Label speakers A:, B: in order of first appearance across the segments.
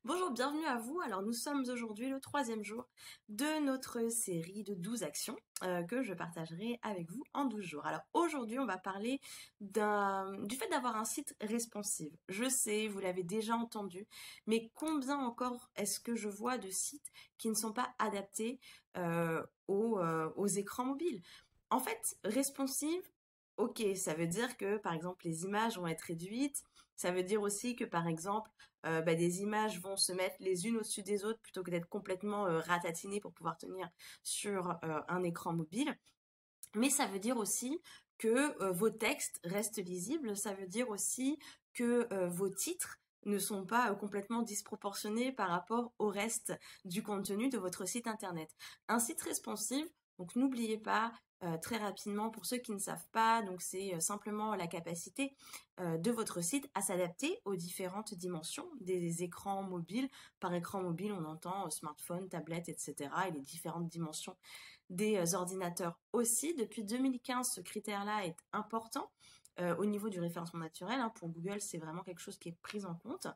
A: Bonjour, bienvenue à vous. Alors nous sommes aujourd'hui le troisième jour de notre série de 12 actions que je partagerai avec vous en 12 jours. Alors aujourd'hui on va parler du fait d'avoir un site responsive. Je sais, vous l'avez déjà entendu, mais combien encore est-ce que je vois de sites qui ne sont pas adaptés aux écrans mobiles? En fait, responsive, ok, ça veut dire que par exemple les images vont être réduites. Ça veut dire aussi que par exemple des images vont se mettre les unes au-dessus des autres plutôt que d'être complètement ratatinées pour pouvoir tenir sur un écran mobile. Mais ça veut dire aussi que vos textes restent lisibles. Ça veut dire aussi que vos titres ne sont pas complètement disproportionnés par rapport au reste du contenu de votre site internet. Un site responsive, donc n'oubliez pas, très rapidement, pour ceux qui ne savent pas, donc c'est simplement la capacité de votre site à s'adapter aux différentes dimensions des écrans mobiles. Par écran mobile, on entend smartphone, tablette, etc. et les différentes dimensions des ordinateurs aussi. Depuis 2015, ce critère-là est important au niveau du référencement naturel. Pour Google, c'est vraiment quelque chose qui est pris en compte.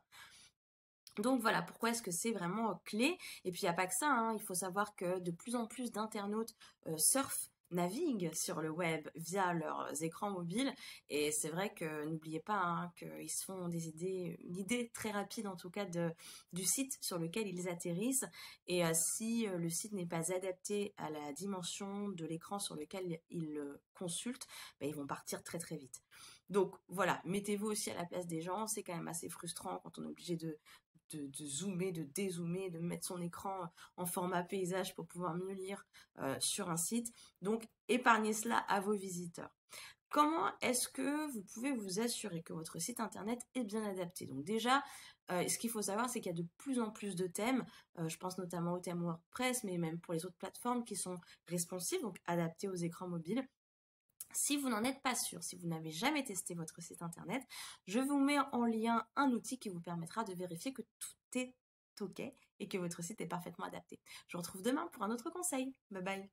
A: Donc voilà, pourquoi est-ce que c'est vraiment clé? Et puis il n'y a pas que ça, il faut savoir que de plus en plus d'internautes surfent, naviguent sur le web via leurs écrans mobiles. Et c'est vrai que n'oubliez pas qu'ils se font une idée très rapide en tout cas du site sur lequel ils atterrissent. Et si le site n'est pas adapté à la dimension de l'écran sur lequel ils consultent, ils vont partir très très vite. Donc voilà, mettez-vous aussi à la place des gens, c'est quand même assez frustrant quand on est obligé de zoomer, de dézoomer, de mettre son écran en format paysage pour pouvoir mieux lire sur un site. Donc, épargnez cela à vos visiteurs. Comment est-ce que vous pouvez vous assurer que votre site internet est bien adapté? Donc déjà, ce qu'il faut savoir, c'est qu'il y a de plus en plus de thèmes, je pense notamment au thème WordPress, mais même pour les autres plateformes qui sont responsives, donc adaptées aux écrans mobiles. Si vous n'en êtes pas sûr, si vous n'avez jamais testé votre site internet, je vous mets en lien un outil qui vous permettra de vérifier que tout est OK et que votre site est parfaitement adapté. Je vous retrouve demain pour un autre conseil. Bye bye.